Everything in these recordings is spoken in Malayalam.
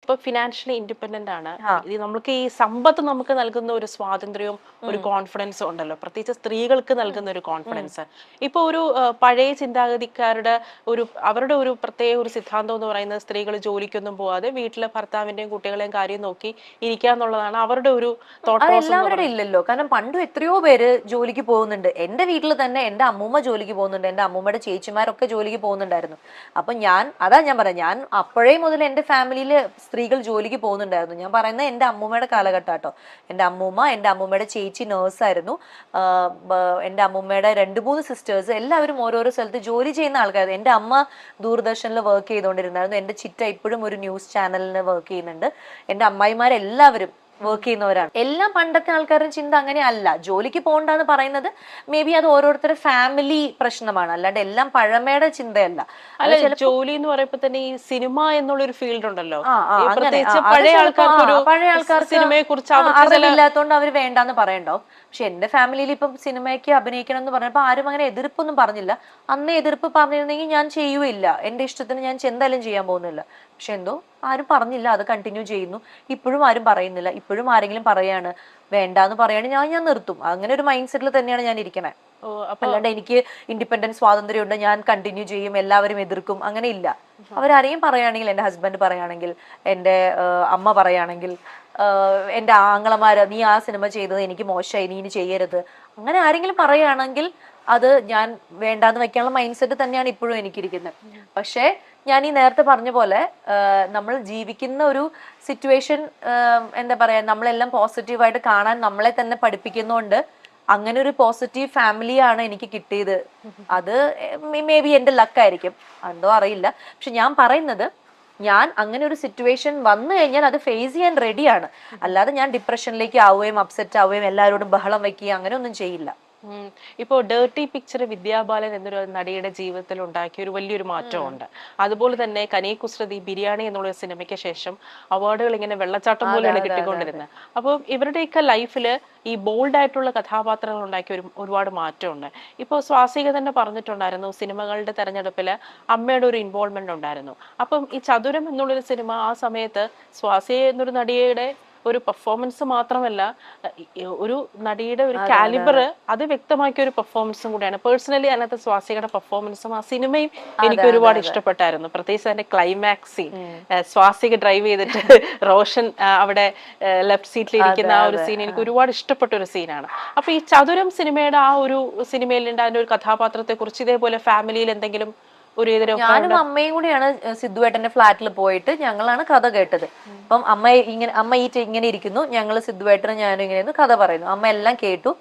ഇപ്പൊ ഫിനാൻഷ്യലി ഇൻഡിപെൻഡന്റ് ആണ്. നമുക്ക് ഈ സമ്പത്ത് നമുക്ക് നൽകുന്ന ഒരു സ്വാതന്ത്ര്യവും ഒരു കോൺഫിഡൻസും ഉണ്ടല്ലോ, പ്രത്യേകിച്ച് സ്ത്രീകൾക്ക് നൽകുന്ന ഒരു കോൺഫിഡൻസ്. ഇപ്പൊ ഒരു പഴയ ചിന്താഗതിക്കാരുടെ അവരുടെ ഒരു പ്രത്യേക ഒരു സിദ്ധാന്തം എന്ന് പറയുന്നത് സ്ത്രീകൾ ജോലിക്കൊന്നും പോവാതെ വീട്ടിലെ ഭർത്താവിന്റെയും കുട്ടികളെയും കാര്യം നോക്കി ഇരിക്കുക എന്നുള്ളതാണ് അവരുടെ ഒരു തോട്ട് പ്രോസസ്. എല്ലാവരുടെ ഇല്ലല്ലോ, കാരണം പണ്ടും എത്രയോ പേര് ജോലിക്ക് പോകുന്നുണ്ട്. എന്റെ വീട്ടിൽ തന്നെ എന്റെ അമ്മൂമ്മ ജോലിക്ക് പോകുന്നുണ്ട്, എന്റെ അമ്മൂമ്മയുടെ ചേച്ചിമാരൊക്കെ ജോലിക്ക് പോകുന്നുണ്ടായിരുന്നു. അപ്പൊ അതാ ഞാൻ പറയാം, ഞാൻ അപ്പോഴേ മുതൽ എന്റെ ഫാമിലിയിൽ സ്ത്രീകൾ ജോലിക്ക് പോകുന്നുണ്ടായിരുന്നു. ഞാൻ പറയുന്നത് എന്റെ അമ്മൂമ്മയുടെ കാലഘട്ടം കേട്ടോ. എന്റെ അമ്മൂമ്മയുടെ ചേച്ചി നേഴ്സായിരുന്നു. എന്റെ അമ്മൂമ്മയുടെ 2-3 സിസ്റ്റേഴ്സ് എല്ലാവരും ഓരോരോ സ്ഥലത്ത് ജോലി ചെയ്യുന്ന ആൾക്കാർ. എന്റെ അമ്മ ദൂരദർശനിൽ വർക്ക് ചെയ്തുകൊണ്ടിരുന്നായിരുന്നു. എന്റെ ചിറ്റ ഇപ്പോഴും ഒരു ന്യൂസ് ചാനലിന് വർക്ക് ചെയ്യുന്നുണ്ട്. എന്റെ അമ്മായിമാരെല്ലാവരും വർക്ക് ചെയ്യുന്നവരാണ്. എല്ലാം പണ്ടത്തെ ആൾക്കാരുടെ ചിന്ത അങ്ങനെ അല്ല. ജോലിക്ക് പോകണ്ടെന്ന് പറയുന്നത് മേ ബി അത് ഓരോരുത്തരുടെ ഫാമിലി പ്രശ്നമാണ്, അല്ലാണ്ട് എല്ലാം പഴമയുടെ ചിന്തയല്ല. അല്ല, ജോലി എന്ന് പറയുമ്പോ തന്നെ ഈ സിനിമ എന്നുള്ളൊരു ഫീൽഡ് ഉണ്ടല്ലോ, പഴയ ആൾക്കാർക്ക് സിനിമയെ കുറിച്ച് അറിവില്ലാത്തതുകൊണ്ട് അവര് വേണ്ടാന്ന് പറയണ്ടാവും. പക്ഷെ എന്റെ ഫാമിലിയിൽ ഇപ്പം സിനിമയ്ക്ക് അഭിനയിക്കണം എന്ന് പറഞ്ഞപ്പോ ആരും അങ്ങനെ എതിർപ്പൊന്നും പറഞ്ഞില്ല. അന്ന് എതിർപ്പ് പറഞ്ഞിരുന്നെങ്കിൽ ഞാൻ ചെയ്യുകയില്ല, എന്റെ ഇഷ്ടത്തിന് ഞാൻ എന്തായാലും ചെയ്യാൻ പോകുന്നില്ല. പക്ഷെ എന്തോ ആരും പറഞ്ഞില്ല, അത് കണ്ടിന്യൂ ചെയ്യുന്നു. ഇപ്പോഴും ആരും പറയുന്നില്ല. ഇപ്പോഴും ആരെങ്കിലും പറയാണ് വേണ്ടാന്ന് പറയുകയാണെങ്കിൽ ഞാൻ നിർത്തും. അങ്ങനെ ഒരു മൈൻഡ് സെറ്റിൽ തന്നെയാണ് ഞാൻ ഇരിക്കണേ. അല്ലാണ്ട് എനിക്ക് ഇൻഡിപെൻഡൻസ് സ്വാതന്ത്ര്യമുണ്ട്, ഞാൻ കണ്ടിന്യൂ ചെയ്യും, എല്ലാവരും എതിർക്കും, അങ്ങനെ ഇല്ല. അവരാരെയും പറയുകയാണെങ്കിൽ, എന്റെ ഹസ്ബൻഡ് പറയുകയാണെങ്കിൽ, എന്റെ അമ്മ പറയുകയാണെങ്കിൽ, എന്റെ ആങ്ങളമാര് നീ ആ സിനിമ ചെയ്തത് എനിക്ക് മോശമായി, നീ ഇനി ചെയ്യരുത്, അങ്ങനെ ആരെങ്കിലും പറയുകയാണെങ്കിൽ അത് ഞാൻ വേണ്ടാന്ന് വെക്കാനുള്ള മൈൻഡ് സെറ്റ് തന്നെയാണ് ഇപ്പോഴും എനിക്കിരിക്കുന്നത്. പക്ഷേ ഞാൻ ഈ നേരത്തെ പറഞ്ഞ പോലെ നമ്മൾ ജീവിക്കുന്ന ഒരു സിറ്റുവേഷൻ, എന്താ പറയാ, നമ്മളെല്ലാം പോസിറ്റീവായിട്ട് കാണാൻ നമ്മളെ തന്നെ പഠിപ്പിക്കുന്നതുകൊണ്ട് അങ്ങനെ ഒരു പോസിറ്റീവ് ഫാമിലിയാണ് എനിക്ക് കിട്ടിയത്. അത് മേ ബി എന്റെ ലക്കായിരിക്കും, എന്തോ അറിയില്ല. പക്ഷെ ഞാൻ പറയുന്നത്, ഞാൻ അങ്ങനെ ഒരു സിറ്റുവേഷൻ വന്നു കഴിഞ്ഞാൽ അത് ഫേസ് ചെയ്യാൻ റെഡിയാണ്. അല്ലാതെ ഞാൻ ഡിപ്രഷനിലേക്ക് ആവുകയും അപ്സെറ്റ് ആവുകയും എല്ലാവരോടും ബഹളം വെക്കുകയും അങ്ങനെ ഒന്നും ചെയ്യില്ല. ഇപ്പോ ഡേർട്ടി പിക്ചർ വിദ്യാ ബാലൻ എന്നൊരു നടിയുടെ ജീവിതത്തിൽ ഉണ്ടാക്കിയ ഒരു വലിയൊരു മാറ്റമുണ്ട്. അതുപോലെ തന്നെ കനി കുസൃതി ബിരിയാണി എന്നുള്ള സിനിമയ്ക്ക് ശേഷം അവാർഡുകൾ ഇങ്ങനെ വെള്ളച്ചാട്ടം പോലെയാണ് കിട്ടിക്കൊണ്ടിരുന്നത്. അപ്പോൾ ഇവരുടെയൊക്കെ ലൈഫില് ഈ ബോൾഡ് ആയിട്ടുള്ള കഥാപാത്രങ്ങൾ ഉണ്ടാക്കിയ ഒരുപാട് മാറ്റമുണ്ട്. ഇപ്പോൾ സ്വാസിക തന്നെ പറഞ്ഞിട്ടുണ്ടായിരുന്നു, സിനിമകളുടെ തെരഞ്ഞെടുപ്പിൽ അമ്മയുടെ ഒരു ഇൻവോൾവ്മെന്റ് ഉണ്ടായിരുന്നു. അപ്പം ഈ ചതുരം എന്നുള്ളൊരു സിനിമ ആ സമയത്ത് സ്വാസിക എന്നൊരു നടിയുടെ ഒരു പെർഫോമൻസ് മാത്രമല്ല, ഒരു നടിയുടെ ഒരു കാലിബർ അത് വ്യക്തമാക്കിയ ഒരു പെർഫോമൻസും കൂടിയാണ്. പേഴ്സണലി അതിനകത്ത് സ്വാസികയുടെ പെർഫോമൻസും ആ സിനിമയും എനിക്ക് ഒരുപാട് ഇഷ്ടപ്പെട്ടായിരുന്നു. പ്രത്യേകിച്ച് അതിന്റെ ക്ലൈമാക്സ് സീൻ, സ്വാസിക ഡ്രൈവ് ചെയ്തിട്ട് റോഷൻ അവിടെ ലെഫ്റ്റ് സീറ്റിൽ ഇരിക്കുന്ന ആ ഒരു സീൻ എനിക്ക് ഒരുപാട് ഇഷ്ടപ്പെട്ട ഒരു സീനാണ്. അപ്പൊ ഈ ചതുരം സിനിമയുടെ ആ ഒരു സിനിമയിൽ ഉണ്ടായ ഒരു കഥാപാത്രത്തെ കുറിച്ച് ഇതേപോലെ ഫാമിലിയിൽ എന്തെങ്കിലും ഞാനും അമ്മയും കൂടിയാണ് സിദ്ധുവേട്ടന്റെ ഫ്ലാറ്റിൽ പോയിട്ട് ഞങ്ങളാണ് കഥ കേട്ടത്. അപ്പം അമ്മ ഇങ്ങനെ ഇരിക്കുന്നു, ഞങ്ങൾ സിദ്ധുവേട്ടനും ഞാനും ഇങ്ങനെ കഥ പറയുന്നു. അമ്മ എല്ലാം കേട്ടു.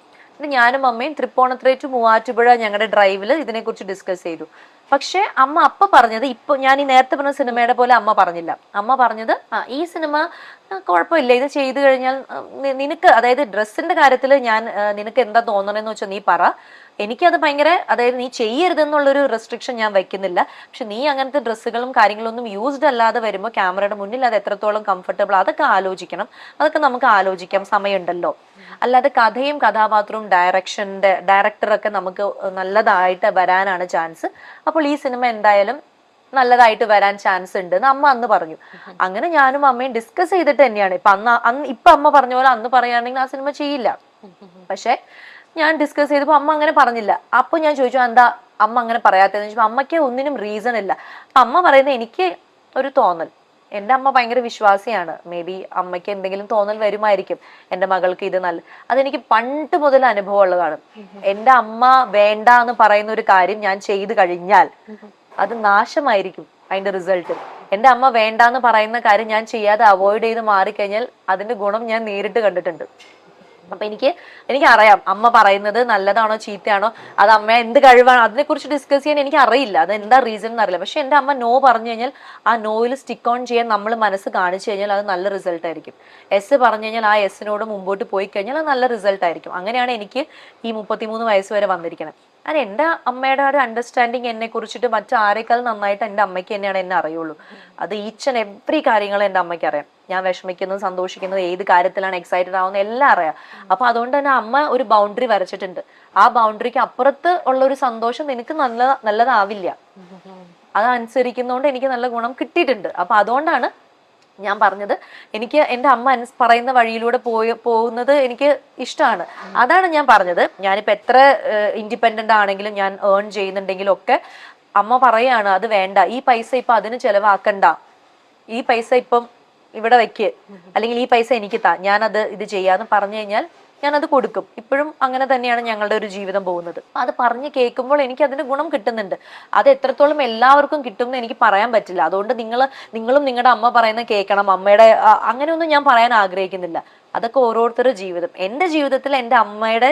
ഞാനും അമ്മയും തൃപ്പൂണിത്തുറ ടു മൂവാറ്റുപുഴ ഞങ്ങളുടെ ഡ്രൈവില് ഇതിനെക്കുറിച്ച് ഡിസ്കസ് ചെയ്തു. പക്ഷെ അമ്മ പറഞ്ഞത്, ഇപ്പൊ ഞാൻ ഈ നേരത്തെ പറഞ്ഞ സിനിമയുടെ പോലെ അമ്മ പറഞ്ഞില്ല. അമ്മ പറഞ്ഞത് ഈ സിനിമ കുഴപ്പമില്ല, ഇത് ചെയ്തു കഴിഞ്ഞാൽ നിനക്ക്, അതായത് ഡ്രസ്സിന്റെ കാര്യത്തിൽ നിനക്ക് എന്താ തോന്നണെന്ന് വെച്ചാൽ നീ പറ, എനിക്കത് ഭയങ്കര, അതായത് നീ ചെയ്യരുതെന്നുള്ളൊരു റെസ്ട്രിക്ഷൻ ഞാൻ വെക്കുന്നില്ല. പക്ഷെ നീ അങ്ങനത്തെ ഡ്രസ്സുകളും കാര്യങ്ങളൊന്നും യൂസ്ഡ് അല്ലാതെ വരുമ്പോൾ ക്യാമറയുടെ മുന്നിൽ അത് എത്രത്തോളം കംഫർട്ടബിൾ, അതൊക്കെ ആലോചിക്കണം. അതൊക്കെ നമുക്ക് ആലോചിക്കാം, സമയമുണ്ടല്ലോ. അല്ലാതെ കഥയും കഥാപാത്രവും ഡയറക്ടറൊക്കെ നമുക്ക് നല്ലതായിട്ട് വരാനാണ് ചാൻസ്. അപ്പോൾ ഈ സിനിമ എന്തായാലും നല്ലതായിട്ട് വരാൻ ചാൻസ് ഉണ്ട് എന്ന് അമ്മ അന്ന് പറഞ്ഞു. അങ്ങനെ ഞാനും അമ്മയും ഡിസ്കസ് ചെയ്തിട്ട് തന്നെയാണ്. ഇപ്പൊ അമ്മ പറഞ്ഞ പോലെ അന്ന് പറയുകയാണെങ്കിൽ ആ സിനിമ ചെയ്യില്ല. പക്ഷെ ഞാൻ ഡിസ്കസ് ചെയ്തപ്പോൾ അമ്മ അങ്ങനെ പറഞ്ഞില്ല. അപ്പൊ ഞാൻ ചോദിച്ചു എന്താ അമ്മ അങ്ങനെ പറയാത്തതെന്ന് ചോദിച്ചപ്പോൾ അമ്മയ്ക്ക് ഒന്നിനും റീസൺ ഇല്ല. അമ്മ പറയുന്നത്, എനിക്ക് ഒരു തോന്നൽ, എന്റെ അമ്മ ഭയങ്കര വിശ്വാസിയാണ്, മേ ബി അമ്മയ്ക്ക് എന്തെങ്കിലും തോന്നൽ വരുമായിരിക്കും എന്റെ മകൾക്ക് ഇത് നല്ല, അതെനിക്ക് പണ്ട് മുതൽ അനുഭവം ഉള്ളതാണ്. എന്റെ അമ്മ വേണ്ട എന്ന് പറയുന്ന ഒരു കാര്യം ഞാൻ ചെയ്തു കഴിഞ്ഞാൽ അത് നാശമായിരിക്കും അതിന്റെ റിസൾട്ട്. എന്റെ അമ്മ വേണ്ടാന്ന് പറയുന്ന കാര്യം ഞാൻ ചെയ്യാതെ അവോയ്ഡ് ചെയ്ത് മാറിക്കഴിഞ്ഞാൽ അതിന്റെ ഗുണം ഞാൻ നേരിട്ട് കണ്ടിട്ടുണ്ട്. അപ്പൊ എനിക്കറിയാം അമ്മ പറയുന്നത് നല്ലതാണോ ചീത്തയാണോ, അത് അമ്മ എന്ത് കഴിവാണോ, അതിനെക്കുറിച്ച് ഡിസ്കസ് ചെയ്യാൻ എനിക്ക് അറിയില്ല, അത് എന്താ റീസൺ എന്നറിയില്ല. പക്ഷെ എന്റെ അമ്മ നോ പറഞ്ഞു കഴിഞ്ഞാൽ ആ നോയിൽ സ്റ്റിക്ക് ഓൺ ചെയ്യാൻ നമ്മൾ മനസ്സ് കാണിച്ചു കഴിഞ്ഞാൽ അത് നല്ല റിസൾട്ട് ആയിരിക്കും. എസ് പറഞ്ഞു കഴിഞ്ഞാൽ ആ എസിനോട് മുമ്പോട്ട് പോയി കഴിഞ്ഞാൽ അത് നല്ല റിസൾട്ട് ആയിരിക്കും. അങ്ങനെയാണ് എനിക്ക് ഈ 33 വയസ്സ് വരെ വന്നിരിക്കുന്നത്. അത് എൻ്റെ അമ്മയുടെ ഒരു അണ്ടർസ്റ്റാൻഡിങ് എന്നെ കുറിച്ചിട്ട് മറ്റാരേക്കാൾ നന്നായിട്ട് എൻ്റെ അമ്മയ്ക്ക് തന്നെയാണ് എന്നെ അറിയുള്ളൂ. അത് ഈച്ച് ആൻഡ് എവ്രി കാര്യങ്ങളും എൻ്റെ അമ്മയ്ക്ക് അറിയാം. ഞാൻ വിഷമിക്കുന്നത്, സന്തോഷിക്കുന്നത്, ഏത് കാര്യത്തിലാണ് എക്സൈറ്റഡ് ആവുന്നത് എല്ലാം അറിയാം. അപ്പൊ അതുകൊണ്ട് തന്നെ അമ്മ ഒരു ബൗണ്ടറി വരച്ചിട്ടുണ്ട്. ആ ബൗണ്ടറിക്ക് അപ്പുറത്ത് ഉള്ള ഒരു സന്തോഷം നിനക്ക് നല്ലതാവില്ല. അത് അനുസരിക്കുന്നതുകൊണ്ട് എനിക്ക് നല്ല ഗുണം കിട്ടിയിട്ടുണ്ട്. അപ്പൊ അതുകൊണ്ടാണ് ഞാൻ പറഞ്ഞത് എനിക്ക് എൻ്റെ അമ്മ പറയുന്ന വഴിയിലൂടെ പോകുന്നത് എനിക്ക് ഇഷ്ടമാണ്. അതാണ് ഞാൻ പറഞ്ഞത്. ഞാനിപ്പോൾ എത്ര ഇൻഡിപെൻഡൻ്റ് ആണെങ്കിലും, ഞാൻ ഏൺ ചെയ്യുന്നുണ്ടെങ്കിലും ഒക്കെ അമ്മ പറയാണ് അത് വേണ്ട, ഈ പൈസ ഇപ്പം അതിന് ചിലവാക്കണ്ട, ഈ പൈസ ഇപ്പം ഇവിടെ വെക്ക്, അല്ലെങ്കിൽ ഈ പൈസ എനിക്ക് താ, ഞാനത് ഇത് ചെയ്യാന്ന് പറഞ്ഞു കഴിഞ്ഞാൽ ഞാനത് കൊടുക്കും. ഇപ്പോഴും അങ്ങനെ തന്നെയാണ് ഞങ്ങളുടെ ഒരു ജീവിതം പോകുന്നത്. അത് പറഞ്ഞ് കേൾക്കുമ്പോൾ എനിക്ക് അതിന്റെ ഗുണം കിട്ടുന്നുണ്ട്. അത് എത്രത്തോളം എല്ലാവർക്കും കിട്ടും എന്ന് എനിക്ക് പറയാൻ പറ്റില്ല. അതുകൊണ്ട് നിങ്ങളും നിങ്ങളുടെ അമ്മ പറയുന്ന കേൾക്കണം, അമ്മയുടെ അങ്ങനെയൊന്നും ഞാൻ പറയാൻ ആഗ്രഹിക്കുന്നില്ല. അതൊക്കെ ഓരോരുത്തരുടെ ജീവിതം. എൻ്റെ ജീവിതത്തിൽ എൻ്റെ അമ്മയുടെ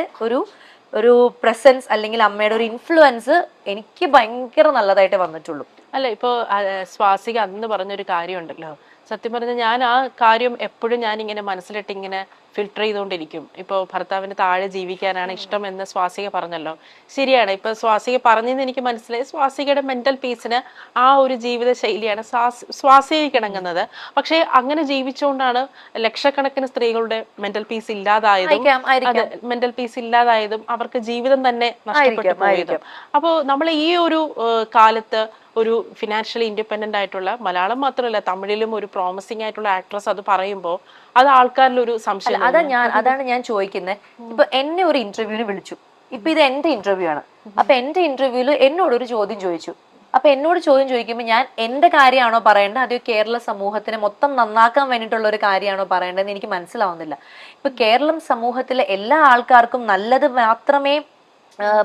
ഒരു പ്രസൻസ് അല്ലെങ്കിൽ അമ്മയുടെ ഒരു ഇൻഫ്ലുവൻസ് എനിക്ക് ഭയങ്കര നല്ലതായിട്ട് വന്നിട്ടുള്ളൂ. അല്ല, ഇപ്പോ സ്വാസിക അന്ന് പറഞ്ഞൊരു കാര്യമുണ്ടല്ലോ, സത്യം പറഞ്ഞാൽ ഞാൻ ആ കാര്യം എപ്പോഴും ഞാനിങ്ങനെ മനസ്സിലിട്ട് ഇങ്ങനെ ഫിൽട്ടർ ചെയ്തുകൊണ്ടിരിക്കും. ഇപ്പോൾ ഭർത്താവിന് താഴെ ജീവിക്കാനാണ് ഇഷ്ടം എന്ന് സ്വാസിക പറഞ്ഞല്ലോ, ശരിയാണ്. ഇപ്പൊ സ്വാസിക പറഞ്ഞെന്ന് എനിക്ക് മനസ്സിലായി. സ്വാസികയുടെ മെന്റൽ പീസിന് ആ ഒരു ജീവിത ശൈലിയാണ് സ്വാസികയ്ക്ക് ഇണങ്ങുന്നത്. പക്ഷെ അങ്ങനെ ജീവിച്ചുകൊണ്ടാണ് ലക്ഷക്കണക്കിന് സ്ത്രീകളുടെ മെന്റൽ പീസ് ഇല്ലാതായതും അവർക്ക് ജീവിതം തന്നെ നഷ്ടപ്പെട്ടു പോയതും. അപ്പോൾ നമ്മൾ ഈ ഒരു കാലത്ത് ഒരു ഫിനാൻഷ്യലി ഇൻഡിപെൻഡന്റ് ആയിട്ടുള്ള, മലയാളം മാത്രമല്ല തമിഴിലും ഒരു പ്രോമിസിംഗ് ആയിട്ടുള്ള ആക്ട്രസ് അത് പറയുമ്പോൾ അത് ആൾക്കാരിൽ ഒരു സംശയം. അതാണ് ഞാൻ ചോദിക്കുന്നത്. ഇപ്പൊ എന്നെ ഒരു ഇന്റർവ്യൂവിന് വിളിച്ചു. ഇപ്പൊ ഇത് എന്റെ ഇന്റർവ്യൂ ആണ്. അപ്പൊ എന്റെ ഇന്റർവ്യൂവിൽ എന്നോട് ഒരു ചോദ്യം ചോദിച്ചു. അപ്പൊ എന്നോട് ചോദ്യം ചോദിക്കുമ്പോൾ ഞാൻ എന്റെ കാര്യമാണോ പറയേണ്ടത്, അതോ കേരള സമൂഹത്തിനെ മൊത്തം നന്നാക്കാൻ വേണ്ടിയിട്ടുള്ള ഒരു കാര്യമാണോ പറയേണ്ടതെന്ന് എനിക്ക് മനസ്സിലാവുന്നില്ല. ഇപ്പൊ കേരളം സമൂഹത്തിലെ എല്ലാ ആൾക്കാർക്കും നല്ലത് മാത്രമേ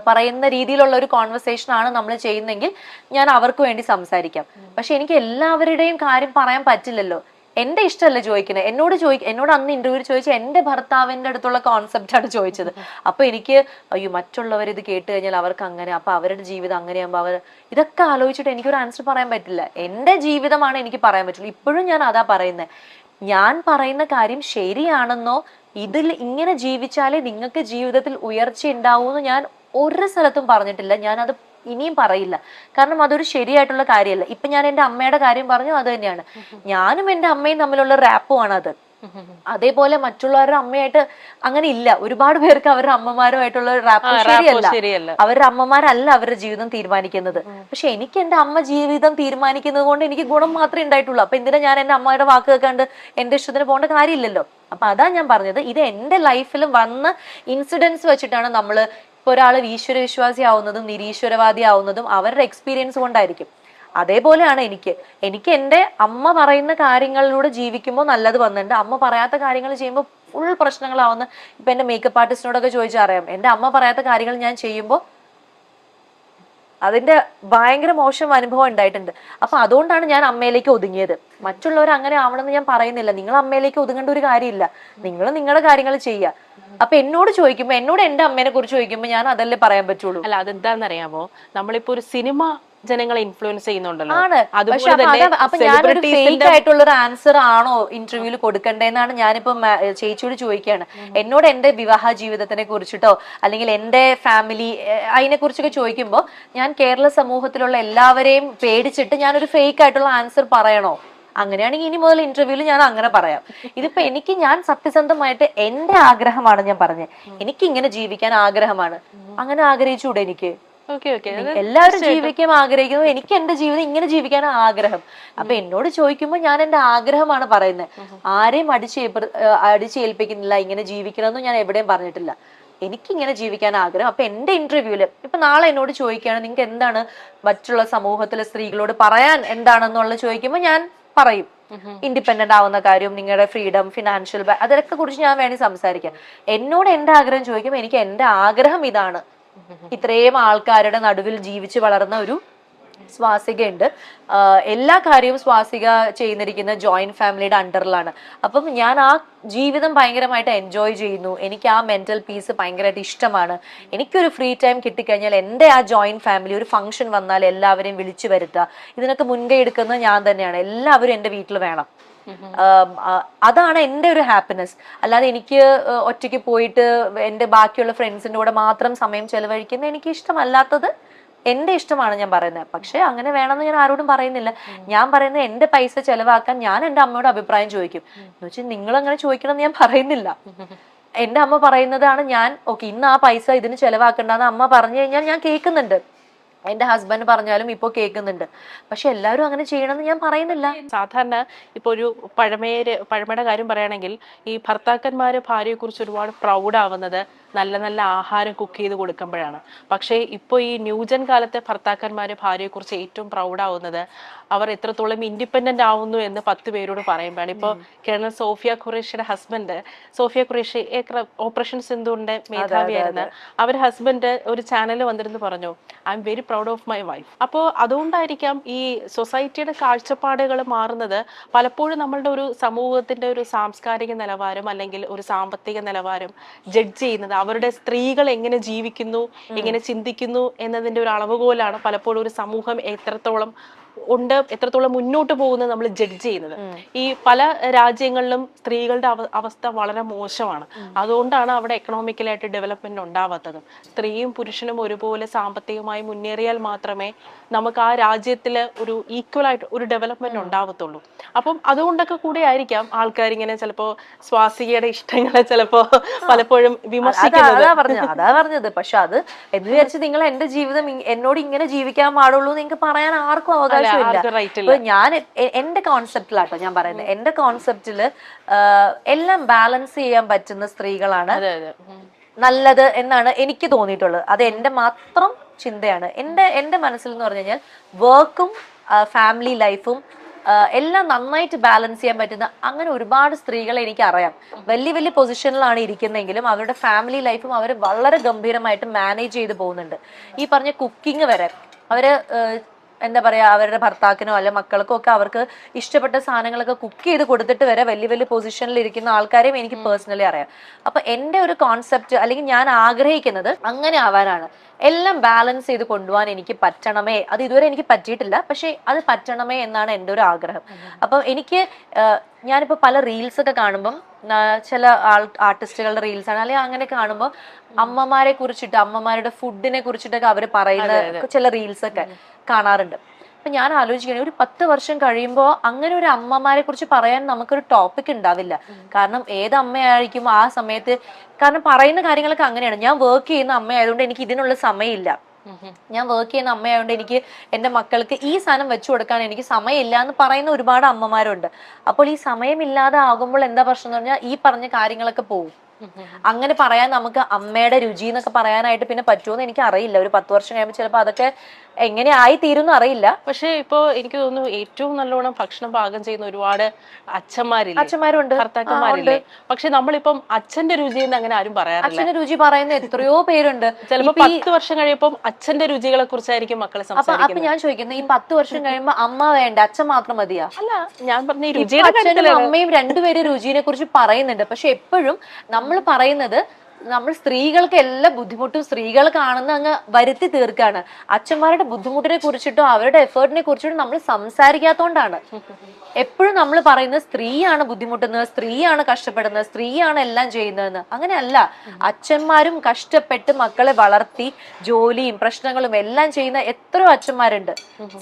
പറയുന്ന രീതിയിലുള്ള ഒരു കോൺവെർസേഷൻ ആണ് നമ്മൾ ചെയ്യുന്നെങ്കിൽ ഞാൻ അവർക്ക് വേണ്ടി സംസാരിക്കാം. പക്ഷെ എനിക്ക് എല്ലാവരുടെയും കാര്യം പറയാൻ പറ്റില്ലല്ലോ. എന്റെ ഇഷ്ടമല്ല ചോദിക്കുന്നത്. എന്നോട് അന്ന് ഇന്റർവ്യൂ ചോദിച്ച എന്റെ ഭർത്താവിന്റെ അടുത്തുള്ള കോൺസെപ്റ്റ് ആണ് ചോദിച്ചത്. അപ്പൊ എനിക്ക് അയ്യോ മറ്റുള്ളവർ ഇത് കേട്ട് കഴിഞ്ഞാൽ അവർക്ക് അങ്ങനെ, അപ്പൊ അവരുടെ ജീവിതം അങ്ങനെയാകുമ്പോൾ ഇതൊക്കെ ആലോചിച്ചിട്ട് എനിക്കൊരു ആൻസർ പറയാൻ പറ്റില്ല. എന്റെ ജീവിതമാണ് എനിക്ക് പറയാൻ പറ്റുള്ളൂ. ഇപ്പോഴും ഞാൻ അതാ പറയുന്നത്. ഞാൻ പറയുന്ന കാര്യം ശരിയാണെന്നോ, ഇതിൽ ഇങ്ങനെ ജീവിച്ചാലേ നിങ്ങൾക്ക് ജീവിതത്തിൽ ഉയർച്ച ഉണ്ടാവൂന്ന് ഞാൻ ഒരു സ്ഥലത്തും പറഞ്ഞിട്ടില്ല. ഞാനത് ഇനിയും പറയില്ല. കാരണം അതൊരു ശരിയായിട്ടുള്ള കാര്യമല്ല. ഇപ്പൊ ഞാൻ എൻ്റെ അമ്മയുടെ കാര്യം പറഞ്ഞു, അത് തന്നെയാണ്. ഞാനും എൻ്റെ അമ്മയും തമ്മിലുള്ള റാപ്പുമാണ് അത്. അതേപോലെ മറ്റുള്ളവരുടെ അമ്മയായിട്ട് അങ്ങനെ ഇല്ല. ഒരുപാട് പേർക്ക് അവരുടെ അമ്മമാരുമായിട്ടുള്ള റാപ്പ് ശരിയല്ല. അവരുടെ അമ്മമാരല്ല അവരുടെ ജീവിതം തീരുമാനിക്കുന്നത്. പക്ഷെ എനിക്ക് എൻ്റെ അമ്മ ജീവിതം തീരുമാനിക്കുന്നത് കൊണ്ട് എനിക്ക് ഗുണം മാത്രമേ ഉണ്ടായിട്ടുള്ളൂ. അപ്പൊ എന്തിനാ ഞാൻ എൻ്റെ അമ്മയുടെ വാക്ക് കേൾക്കാണ്ട് എൻ്റെ ഇഷ്ടത്തിന് പോകേണ്ട കാര്യമില്ലല്ലോ. അപ്പൊ അതാ ഞാൻ പറഞ്ഞത്, ഇത് എൻ്റെ ലൈഫിൽ വന്ന ഇൻസിഡൻസ് വെച്ചിട്ടാണ് നമ്മള് ഇപ്പൊ ഒരാൾ ഈശ്വര വിശ്വാസി ആവുന്നതും നിരീശ്വരവാദി ആവുന്നതും അവരുടെ എക്സ്പീരിയൻസ് കൊണ്ടായിരിക്കും. അതേപോലെയാണ് എനിക്ക് എൻ്റെ അമ്മ പറയുന്ന കാര്യങ്ങളിലൂടെ ജീവിക്കുമ്പോൾ നല്ലത് വന്നിട്ടുണ്ട്. അമ്മ പറയാത്ത കാര്യങ്ങൾ ചെയ്യുമ്പോൾ ഫുൾ പ്രശ്നങ്ങളാവുന്ന. ഇപ്പൊ എൻ്റെ മേക്കപ്പ് ആർട്ടിസ്റ്റിനോടൊക്കെ ചോദിച്ചാൽ അറിയാം, എൻ്റെ അമ്മ പറയാത്ത കാര്യങ്ങൾ ഞാൻ ചെയ്യുമ്പോൾ അതിന്റെ ഭയങ്കര മോശം അനുഭവം ഉണ്ടായിട്ടുണ്ട്. അപ്പൊ അതുകൊണ്ടാണ് ഞാൻ അമ്മയിലേക്ക് ഒതുങ്ങിയത്. മറ്റുള്ളവർ അങ്ങനെ ആവണമെന്ന് ഞാൻ പറയുന്നില്ല. നിങ്ങൾ അമ്മയിലേക്ക് ഒതുങ്ങേണ്ട ഒരു കാര്യമില്ല. നിങ്ങൾ നിങ്ങളുടെ കാര്യങ്ങൾ ചെയ്യുക. അപ്പൊ എന്നോട് എൻ്റെ അമ്മേനെ കുറിച്ച് ചോദിക്കുമ്പോൾ ഞാൻ അതല്ലേ പറയാൻ പറ്റുള്ളൂ. അല്ല, അതെന്താണെന്നറിയാമോ, നമ്മളിപ്പോ ഒരു സിനിമ ജനങ്ങളെ ഇൻഫ്ലുവൻസ് ചെയ്യുന്നുണ്ടല്ലോ. അപ്പൊ ഞാനൊരു ഫേക്ക് ആയിട്ടുള്ള ഒരു ആൻസർ ആണോ ഇന്റർവ്യൂവിൽ കൊടുക്കണ്ടേന്നാണ് ഞാനിപ്പോ ചേച്ചിയോട് ചോദിക്കുകയാണ്. എന്നോട് എന്റെ വിവാഹ ജീവിതത്തിനെ കുറിച്ചിട്ടോ അല്ലെങ്കിൽ എന്റെ ഫാമിലി അതിനെ കുറിച്ചൊക്കെ ചോദിക്കുമ്പോൾ ഞാൻ കേരള സമൂഹത്തിലുള്ള എല്ലാവരെയും പേടിച്ചിട്ട് ഞാനൊരു ഫേക്ക് ആയിട്ടുള്ള ആൻസർ പറയണോ? അങ്ങനെയാണെങ്കിൽ ഇനി മുതൽ ഇന്റർവ്യൂവിൽ ഞാൻ അങ്ങനെ പറയാം. ഇതിപ്പോ ഞാൻ സത്യസന്ധമായിട്ട് എന്റെ ആഗ്രഹമാണ് ഞാൻ പറഞ്ഞത്. എനിക്ക് ഇങ്ങനെ ജീവിക്കാൻ ആഗ്രഹമാണ്. അങ്ങനെ ആഗ്രഹിച്ചൂടെ എനിക്ക്? എല്ലാവരും ജീവിക്കാൻ ആഗ്രഹിക്കുന്നു. എനിക്ക് എന്റെ ജീവിതം ഇങ്ങനെ ജീവിക്കാനാണ് ആഗ്രഹം. അപ്പൊ എന്നോട് ചോദിക്കുമ്പോൾ ഞാൻ എന്റെ ആഗ്രഹമാണ് പറയുന്നത്. ആരെയും അടിച്ചേൽപ്പിക്കുന്നില്ല ഇങ്ങനെ ജീവിക്കണമെന്ന് ഞാൻ എവിടെയും പറഞ്ഞിട്ടില്ല. എനിക്കിങ്ങനെ ജീവിക്കാൻ ആഗ്രഹം. അപ്പൊ എന്റെ ഇന്റർവ്യൂല് ഇപ്പൊ നാളെ എന്നോട് ചോദിക്കുകയാണ് നിങ്ങൾക്ക് എന്താണ് മറ്റുള്ള സമൂഹത്തിലെ സ്ത്രീകളോട് പറയാൻ എന്താണെന്നുള്ള ചോദിക്കുമ്പോൾ ഞാൻ പറയും. ഇൻഡിപെൻഡന്റ് ആവുന്ന കാര്യം, നിങ്ങളുടെ ഫ്രീഡം, ഫിനാൻഷ്യൽ അതൊക്കെ കുറിച്ച് ഞാൻ വേണമെങ്കിൽ സംസാരിക്കാം. എന്നോട് എന്റെ ആഗ്രഹം ചോദിക്കുമ്പോൾ എനിക്ക് എന്റെ ആഗ്രഹം ഇതാണ്. ഇത്രയും ആൾക്കാരുടെ നടുവിൽ ജീവിച്ചു വളർന്ന ഒരു സ്വാസിക ഉണ്ട്. എല്ലാ കാര്യവും സ്വാസിക ചെയ്യുന്നിരിക്കുന്ന ജോയിന്റ് ഫാമിലിയുടെ അണ്ടറിലാണ്. അപ്പം ഞാൻ ആ ജീവിതം ഭയങ്കരമായിട്ട് എൻജോയ് ചെയ്യുന്നു. എനിക്ക് ആ മെന്റൽ പീസ് ഭയങ്കരമായിട്ട് ഇഷ്ടമാണ്. എനിക്കൊരു ഫ്രീ ടൈം കിട്ടിക്കഴിഞ്ഞാൽ എൻ്റെ ആ ജോയിന്റ് ഫാമിലി ഒരു ഫംഗ്ഷൻ വന്നാൽ എല്ലാവരെയും വിളിച്ചു വരുത്തുക, ഇതിനൊക്കെ മുൻകൈ എടുക്കുന്നത് ഞാൻ തന്നെയാണ്. എല്ലാവരും എൻ്റെ വീട്ടിൽ വേണം. അതാണ് എൻ്റെ ഒരു ഹാപ്പിനെസ്. അല്ലാതെ എനിക്ക് ഒറ്റയ്ക്ക് പോയിട്ട് എൻ്റെ ബാക്കിയുള്ള ഫ്രണ്ട്സിൻ്റെ കൂടെ മാത്രം സമയം ചെലവഴിക്കുന്നത് എനിക്ക് ഇഷ്ടമല്ലാത്തത്. എന്റെ ഇഷ്ടമാണ് ഞാൻ പറയുന്നത്. പക്ഷെ അങ്ങനെ വേണമെന്ന് ഞാൻ ആരോടും പറയുന്നില്ല. ഞാൻ പറയുന്നത് എന്റെ പൈസ ചെലവാക്കാൻ ഞാൻ എൻ്റെ അമ്മയോട് അഭിപ്രായം ചോദിക്കും. എന്ന് വെച്ചാൽ നിങ്ങൾ അങ്ങനെ ചോദിക്കണം എന്ന് ഞാൻ പറയുന്നില്ല. എൻ്റെ അമ്മ പറയുന്നതാണ് ഞാൻ ഓക്കെ ഇന്ന് ആ പൈസ ഇതിന് ചെലവാക്കണ്ടെന്ന് അമ്മ പറഞ്ഞു കഴിഞ്ഞാൽ ഞാൻ കേൾക്കുന്നുണ്ട്. എന്റെ ഹസ്ബൻഡ് പറഞ്ഞാലും ഇപ്പൊ കേൾക്കുന്നുണ്ട്. പക്ഷെ എല്ലാവരും അങ്ങനെ ചെയ്യണമെന്ന് ഞാൻ പറയുന്നില്ല. സാധാരണ ഇപ്പൊ ഒരു പഴമയുടെ കാര്യം പറയുകയാണെങ്കിൽ ഈ ഭർത്താക്കന്മാര് ഭാര്യയെ കുറിച്ച് ഒരുപാട് പ്രൗഡ് ആവുന്നത് നല്ല നല്ല ആഹാരം കുക്ക് ചെയ്ത് കൊടുക്കുമ്പോഴാണ്. പക്ഷേ ഇപ്പോൾ ഈ ന്യൂജൻ കാലത്തെ ഭർത്താക്കന്മാര് ഭാര്യയെ കുറിച്ച് ഏറ്റവും പ്രൗഡ് ആവുന്നത് അവർ എത്രത്തോളം ഇൻഡിപെൻഡന്റ് ആവുന്നു എന്ന് 10 പേരോട് പറയുമ്പോഴാണ്. ഇപ്പോൾ കേണൽ സോഫിയ ഖുറേഷിയുടെ ഹസ്ബൻഡ്, സോഫിയ ഖുറേഷി ഓപ്പറേഷൻ സിന്ധുവിന്റെ മേധാവിയായിരുന്ന അവർ ഹസ്ബൻഡ് ഒരു ചാനൽ വന്നിരുന്ന് പറഞ്ഞു, I am very proud of my wife. അപ്പോൾ അതുകൊണ്ടായിരിക്കാം ഈ സൊസൈറ്റിയുടെ കാഴ്ചപ്പാടുകൾ മാറുന്നത്. പലപ്പോഴും നമ്മളുടെ ഒരു സമൂഹത്തിന്റെ ഒരു സാംസ്കാരിക നിലവാരം അല്ലെങ്കിൽ ഒരു സാമ്പത്തിക നിലവാരം ജഡ്ജ് ചെയ്യുന്നത് അവരുടെ സ്ത്രീകൾ എങ്ങനെ ജീവിക്കുന്നു, എങ്ങനെ ചിന്തിക്കുന്നു എന്നതിന്റെ ഒരു അളവുകോലാണ് പലപ്പോഴും ഒരു സമൂഹം എത്രത്തോളം മുന്നോട്ട് പോകുന്നത് നമ്മൾ ജഡ്ജ് ചെയ്യുന്നത്. ഈ പല രാജ്യങ്ങളിലും സ്ത്രീകളുടെ അവസ്ഥ വളരെ മോശമാണ്. അതുകൊണ്ടാണ് അവിടെ എക്കണോമിക്കലായിട്ട് ഡെവലപ്മെന്റ് ഉണ്ടാവാത്തത്. സ്ത്രീയും പുരുഷനും ഒരുപോലെ സാമ്പത്തികമായി മുന്നേറിയാൽ മാത്രമേ നമുക്ക് ആ രാജ്യത്തില് ഒരു ഈക്വൽ ആയിട്ട് ഒരു ഡെവലപ്മെന്റ് ഉണ്ടാവത്തുള്ളൂ. അപ്പം അതുകൊണ്ടൊക്കെ കൂടെ ആയിരിക്കാം ആൾക്കാർ ഇങ്ങനെ ചിലപ്പോ സ്വാസികയുടെ ഇഷ്ടങ്ങളെ ചിലപ്പോ പലപ്പോഴും വിമർശിക്കുന്നത്. അതാ പറഞ്ഞത്. പക്ഷെ അത് എന്ന് വിചാരിച്ച് നിങ്ങൾ എന്റെ ജീവിതം എന്നോട് ഇങ്ങനെ ജീവിക്കാൻ പാടുള്ളൂ നിങ്ങൾക്ക് പറയാൻ ആർക്കും അവകാശമില്ല. ഞാൻ എന്റെ കോൺസെപ്റ്റിലാട്ടോ ഞാൻ പറയുന്നത്. എന്റെ കോൺസെപ്റ്റില് എല്ലാം ബാലൻസ് ചെയ്യാൻ പറ്റുന്ന സ്ത്രീകളാണ് നല്ലത് എന്നാണ് എനിക്ക് തോന്നിയിട്ടുള്ളത്. അത് എന്റെ മാത്രം ചിന്തയാണ്. എന്റെ മനസ്സിൽ എന്ന് പറഞ്ഞു കഴിഞ്ഞാൽ വർക്കും ഫാമിലി ലൈഫും എല്ലാം നന്നായിട്ട് ബാലൻസ് ചെയ്യാൻ പറ്റുന്ന അങ്ങനെ ഒരുപാട് സ്ത്രീകളെ എനിക്ക് അറിയാം. വലിയ വലിയ പൊസിഷനിലാണ് ഇരിക്കുന്നെങ്കിലും അവരുടെ ഫാമിലി ലൈഫും അവർ വളരെ ഗംഭീരമായിട്ട് മാനേജ് ചെയ്ത് പോകുന്നുണ്ട്. ഈ പറഞ്ഞ കുക്കിംഗ് വരെ അവര് എന്താ പറയാ അവരുടെ ഭർത്താക്കിനോ അല്ലെ മക്കൾക്കോ ഒക്കെ അവർക്ക് ഇഷ്ടപ്പെട്ട സാധനങ്ങളൊക്കെ കുക്ക് ചെയ്ത് കൊടുത്തിട്ട് വരെ വലിയ വലിയ പൊസിഷനിൽ ഇരിക്കുന്ന ആൾക്കാരെയും എനിക്ക് പേഴ്സണലി അറിയാം. അപ്പൊ എന്റെ ഒരു കോൺസെപ്റ്റ് അല്ലെങ്കിൽ ഞാൻ ആഗ്രഹിക്കുന്നത് അങ്ങനെ ആവാനാണ്. എല്ലാം ബാലൻസ് ചെയ്ത് കൊണ്ടുപോകാൻ എനിക്ക് പറ്റണമേ. അത് ഇതുവരെ എനിക്ക് പറ്റിയിട്ടില്ല, പക്ഷെ അത് പറ്റണമേ എന്നാണ് എൻ്റെ ഒരു ആഗ്രഹം. അപ്പം എനിക്ക് ഞാനിപ്പോൾ പല റീൽസ് ഒക്കെ കാണുമ്പം ചില ആർട്ടിസ്റ്റുകളുടെ റീൽസ് ആണ് അല്ലെങ്കിൽ അങ്ങനെ കാണുമ്പോൾ അമ്മമാരെ കുറിച്ചിട്ട് അമ്മമാരുടെ ഫുഡിനെ കുറിച്ചിട്ടൊക്കെ അവർ പറയുന്ന ചില റീൽസ് ഒക്കെ കാണാറുണ്ട്. അപ്പൊ ഞാൻ ആലോചിക്കുകയാണ്, ഒരു 10 വർഷം കഴിയുമ്പോൾ അങ്ങനെ ഒരു അമ്മമാരെ കുറിച്ച് പറയാൻ നമുക്കൊരു ടോപ്പിക് ഉണ്ടാവില്ല. കാരണം ഏത് അമ്മയായിരിക്കും ആ സമയത്ത്, കാരണം പറയുന്ന കാര്യങ്ങളൊക്കെ അങ്ങനെയാണ്. ഞാൻ വർക്ക് ചെയ്യുന്ന അമ്മയായതുകൊണ്ട് എനിക്ക് ഇതിനുള്ള സമയമില്ല. ഞാൻ വർക്ക് ചെയ്യുന്ന അമ്മയായതുകൊണ്ട് എനിക്ക് എൻ്റെ മക്കൾക്ക് ഈ സാധനം വെച്ചു കൊടുക്കാൻ എനിക്ക് സമയമില്ല എന്ന് പറയുന്ന ഒരുപാട് അമ്മമാരുണ്ട്. അപ്പോൾ ഈ സമയമില്ലാതെ ആകുമ്പോൾ എന്താ പ്രശ്നം എന്ന് പറഞ്ഞാൽ ഈ പറഞ്ഞ കാര്യങ്ങളൊക്കെ പോകും. അങ്ങനെ പറയാൻ നമുക്ക് അമ്മയുടെ രുചി എന്നൊക്കെ പറയാനായിട്ട് പിന്നെ പറ്റുമോന്ന് എനിക്ക് അറിയില്ല. ഒരു 10 വർഷം കഴിയുമ്പോൾ ചിലപ്പോൾ അതൊക്കെ എങ്ങനെ ആയി തീരുമെന്ന് അറിയില്ല. പക്ഷെ ഇപ്പൊ എനിക്ക് തോന്നുന്നു ഏറ്റവും നല്ലോണം ഭക്ഷണം പാകം ചെയ്യുന്ന ഒരുപാട് അച്ഛന്മാരുണ്ട്, ഭർത്താക്കന്മാരില്ലേ. പക്ഷെ നമ്മളിപ്പം അച്ഛന്റെ രുചി എന്ന് അങ്ങനെ ആരും പറയാറില്ല. അച്ഛന്റെ രുചി പറയുന്ന എത്രയോ പേരുണ്ട്. ചിലപ്പോ 10 വർഷം കഴിയുമ്പോൾ അച്ഛന്റെ രുചികളെ കുറിച്ചായിരിക്കും മക്കളെ സംസാരിക്കുന്നത്. അപ്പൊ ഞാൻ ചോദിക്കുന്നത്, ഈ 10 വർഷം കഴിയുമ്പോ അമ്മ വേണ്ട അച്ഛൻ മാത്രം മതിയാ? അല്ല, ഞാൻ പറഞ്ഞ അച്ഛനും അമ്മയും രണ്ടുപേരും രുചിനെ കുറിച്ച് പറയുന്നുണ്ട്. പക്ഷെ എപ്പോഴും നമ്മൾ പറയുന്നത് നമ്മൾ സ്ത്രീകൾക്ക് എല്ലാ ബുദ്ധിമുട്ടും സ്ത്രീകൾ കാണുന്ന അങ്ങ് വരുത്തി തീർക്കാണ്. അച്ഛന്മാരുടെ ബുദ്ധിമുട്ടിനെ കുറിച്ചിട്ടോ അവരുടെ എഫേർട്ടിനെ കുറിച്ചിട്ടോ നമ്മൾ സംസാരിക്കാത്തോണ്ടാണ്. എപ്പോഴും നമ്മൾ പറയുന്നത് സ്ത്രീയാണ് ബുദ്ധിമുട്ടുന്നത്, സ്ത്രീയാണ് കഷ്ടപ്പെടുന്നത്, സ്ത്രീയാണ് എല്ലാം ചെയ്യുന്നതെന്ന്. അങ്ങനെയല്ല. അച്ഛന്മാരും കഷ്ടപ്പെട്ട് മക്കളെ വളർത്തി ജോലിയും പ്രശ്നങ്ങളും എല്ലാം ചെയ്യുന്ന എത്രയോ അച്ഛന്മാരുണ്ട്.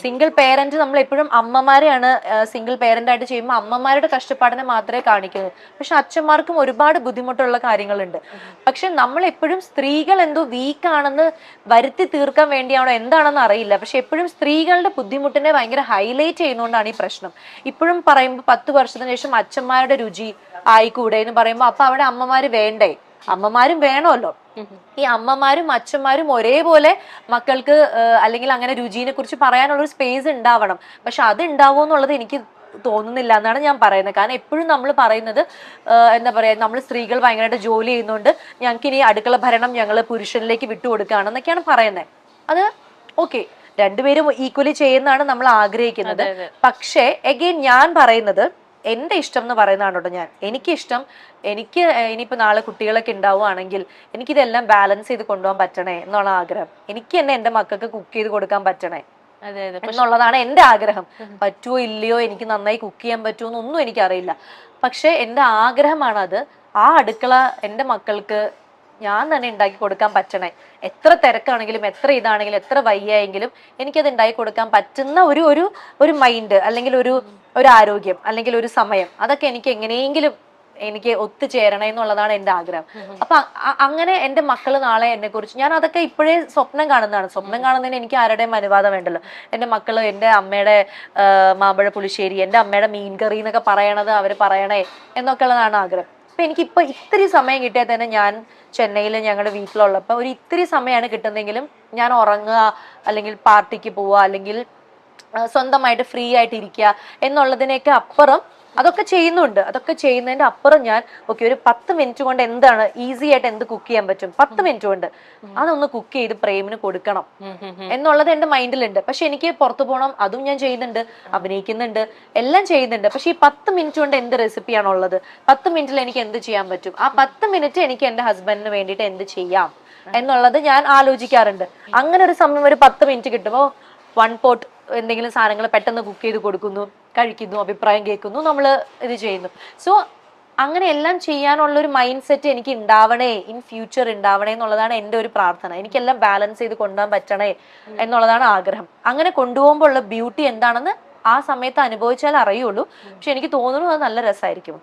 സിംഗിൾ പേരന്റ് നമ്മൾ എപ്പോഴും അമ്മമാരെയാണ് സിംഗിൾ പേരന്റ് ആയിട്ട് ചെയ്യുമ്പോൾ അമ്മമാരുടെ കഷ്ടപ്പാടിനെ മാത്രമേ കാണിക്കുന്നത്. പക്ഷെ അച്ഛന്മാർക്കും ഒരുപാട് ബുദ്ധിമുട്ടുള്ള കാര്യങ്ങളുണ്ട്. പക്ഷെ നമ്മൾ എപ്പോഴും സ്ത്രീകൾ എന്തോ വീക്കാണെന്ന് വരുത്തി തീർക്കാൻ വേണ്ടിയാണോ എന്താണെന്ന് അറിയില്ല. പക്ഷെ എപ്പോഴും സ്ത്രീകളുടെ ബുദ്ധിമുട്ടിനെ ഭയങ്കര ഹൈലൈറ്റ് ചെയ്യുന്നതുകൊണ്ടാണ് ഈ പ്രശ്നം. ഇപ്പോഴും പറയുമ്പോൾ 10 വർഷത്തിന് ശേഷം അച്ഛന്മാരുടെ രുചി ആയിക്കൂടെ എന്ന് പറയുമ്പോൾ അപ്പൊ അവിടെ അമ്മമാര് വേണ്ടേ? അമ്മമാരും വേണമല്ലോ. ഈ അമ്മമാരും അച്ഛന്മാരും ഒരേപോലെ മക്കൾക്ക് അല്ലെങ്കിൽ അങ്ങനെ രുചിനെ കുറിച്ച് പറയാനുള്ളൊരു സ്പേസ് ഉണ്ടാവണം. പക്ഷെ അത് ഉണ്ടാവുമോ എന്നുള്ളത് എനിക്ക് തോന്നുന്നില്ല എന്നാണ് ഞാൻ പറയുന്നത്. കാരണം എപ്പോഴും നമ്മൾ പറയുന്നത് എന്താ പറയാ, നമ്മൾ സ്ത്രീകൾ ഭയങ്കരമായിട്ട് ജോലി ചെയ്യുന്നുണ്ട്, ഞങ്ങൾക്ക് ഇനി അടുക്കള ഭരണം ഞങ്ങൾ പുരുഷനിലേക്ക് വിട്ടുകൊടുക്കുകയാണെന്നൊക്കെയാണ് പറയുന്നത്. അത് ഓക്കെ, രണ്ടുപേരും ഈക്വലി ചെയ്യുന്നതാണ് നമ്മൾ ആഗ്രഹിക്കുന്നത്. പക്ഷേ എഗെയിൻ ഞാൻ പറയുന്നത് എന്റെ ഇഷ്ടം എന്ന് പറയുന്നതാണ് കേട്ടോ. എനിക്കിഷ്ടം, എനിക്ക് ഇനിയിപ്പോ നാളെ കുട്ടികളൊക്കെ ഉണ്ടാവുകയാണെങ്കിൽ എനിക്കിതെല്ലാം ബാലൻസ് ചെയ്ത് കൊണ്ടുപോകാൻ പറ്റണേ എന്നുള്ള ആഗ്രഹം. എനിക്ക് തന്നെ എന്റെ മക്കൾക്ക് കുക്ക് ചെയ്ത് കൊടുക്കാൻ പറ്റണേ എന്നുള്ളതാണ് എന്റെ ആഗ്രഹം. പറ്റുമോ ഇല്ലയോ, എനിക്ക് നന്നായി കുക്ക് ചെയ്യാൻ പറ്റുമോ എന്നൊന്നും എനിക്കറിയില്ല. പക്ഷെ എന്റെ ആഗ്രഹമാണത്. ആ അടുക്കള എന്റെ മക്കൾക്ക് ഞാൻ തന്നെ ഉണ്ടാക്കി കൊടുക്കാൻ പറ്റണേ. എത്ര തിരക്കാണെങ്കിലും എത്ര ഇതാണെങ്കിലും എത്ര വയ്യായെങ്കിലും എനിക്കത് ഉണ്ടാക്കി കൊടുക്കാൻ പറ്റുന്ന ഒരു മൈൻഡ് അല്ലെങ്കിൽ ഒരു ആരോഗ്യം അല്ലെങ്കിൽ ഒരു സമയം, അതൊക്കെ എനിക്ക് എങ്ങനെയെങ്കിലും എനിക്ക് ഒത്തുചേരണേ എന്നുള്ളതാണ് എന്റെ ആഗ്രഹം. അപ്പൊ അങ്ങനെ എന്റെ മക്കള് നാളെ എന്നെ കുറിച്ച്, ഞാൻ അതൊക്കെ ഇപ്പോഴേ സ്വപ്നം കാണുന്നതാണ്. സ്വപ്നം കാണുന്നതിന് എനിക്ക് ആരുടെയും അനുവാദം വേണ്ടല്ലോ. എന്റെ മക്കള് എന്റെ അമ്മയുടെ മാമ്പഴ പുളിശ്ശേരി, എന്റെ അമ്മയുടെ മീൻകറി എന്നൊക്കെ പറയണത് അവര് പറയണേ എന്നൊക്കെ ഉള്ളതാണ് ആഗ്രഹം. അപ്പൊ എനിക്കിപ്പോ ഇത്തിരി സമയം കിട്ടിയാൽ തന്നെ, ഞാൻ ചെന്നൈയിൽ ഞങ്ങളുടെ വീട്ടിലുള്ളപ്പോ ഒരു ഇത്തിരി സമയമാണ് കിട്ടുന്നതെങ്കിലും ഞാൻ ഉറങ്ങുക, അല്ലെങ്കിൽ പാർട്ടിക്ക് പോവുക, അല്ലെങ്കിൽ സ്വന്തമായിട്ട് ഫ്രീ ആയിട്ട് ഇരിക്കുക എന്നുള്ളതിനൊക്കെ അപ്പുറം അതൊക്കെ ചെയ്യുന്നുണ്ട്. അതൊക്കെ ചെയ്യുന്നതിന്റെ അപ്പുറം ഞാൻ ഓക്കെ ഒരു 10 മിനിറ്റ് കൊണ്ട് എന്താണ് ഈസി ആയിട്ട് എന്ത് കുക്ക് ചെയ്യാൻ പറ്റും, 10 മിനിറ്റ് കൊണ്ട് അതൊന്ന് കുക്ക് ചെയ്ത് പ്രേമിന് കൊടുക്കണം എന്നുള്ളത് എന്റെ മൈൻഡിലുണ്ട്. പക്ഷെ എനിക്ക് പുറത്തു പോകണം, അതും ഞാൻ ചെയ്യുന്നുണ്ട്, അഭിനയിക്കുന്നുണ്ട്, എല്ലാം ചെയ്യുന്നുണ്ട്. പക്ഷെ ഈ 10 മിനിറ്റ് കൊണ്ട് എന്ത് റെസിപ്പിയാണുള്ളത്, 10 മിനിറ്റിൽ എനിക്ക് എന്ത് ചെയ്യാൻ പറ്റും, ആ 10 മിനിറ്റ് എനിക്ക് എന്റെ ഹസ്ബൻഡിന് വേണ്ടിയിട്ട് എന്ത് ചെയ്യാം എന്നുള്ളത് ഞാൻ ആലോചിക്കാറുണ്ട്. അങ്ങനെ ഒരു സമയം ഒരു 10 മിനിറ്റ് കിട്ടുമ്പോൾ 1 പോട്ട് എന്തെങ്കിലും സാധനങ്ങൾ പെട്ടെന്ന് കുക്ക് ചെയ്ത് കൊടുക്കുന്നു, കഴിക്കുന്നു, അഭിപ്രായം കേൾക്കുന്നു, നമ്മൾ ഇത് ചെയ്യുന്നു. സോ അങ്ങനെ എല്ലാം ചെയ്യാനുള്ള ഒരു മൈൻഡ് സെറ്റ് എനിക്ക് ഉണ്ടാവണേ, ഇൻ ഫ്യൂച്ചർ ഉണ്ടാവണേ എന്നുള്ളതാണ് എൻ്റെ ഒരു പ്രാർത്ഥന. എനിക്കെല്ലാം ബാലൻസ് ചെയ്ത് കൊണ്ടുപോകാൻ പറ്റണേ എന്നുള്ളതാണ് ആഗ്രഹം. അങ്ങനെ കൊണ്ടുപോകുമ്പോൾ ഉള്ള ബ്യൂട്ടി എന്താണെന്ന് ആ സമയത്ത് അനുഭവിച്ചാൽ അറിയുള്ളൂ. പക്ഷെ എനിക്ക് തോന്നുന്നു അത് നല്ല രസമായിരിക്കും.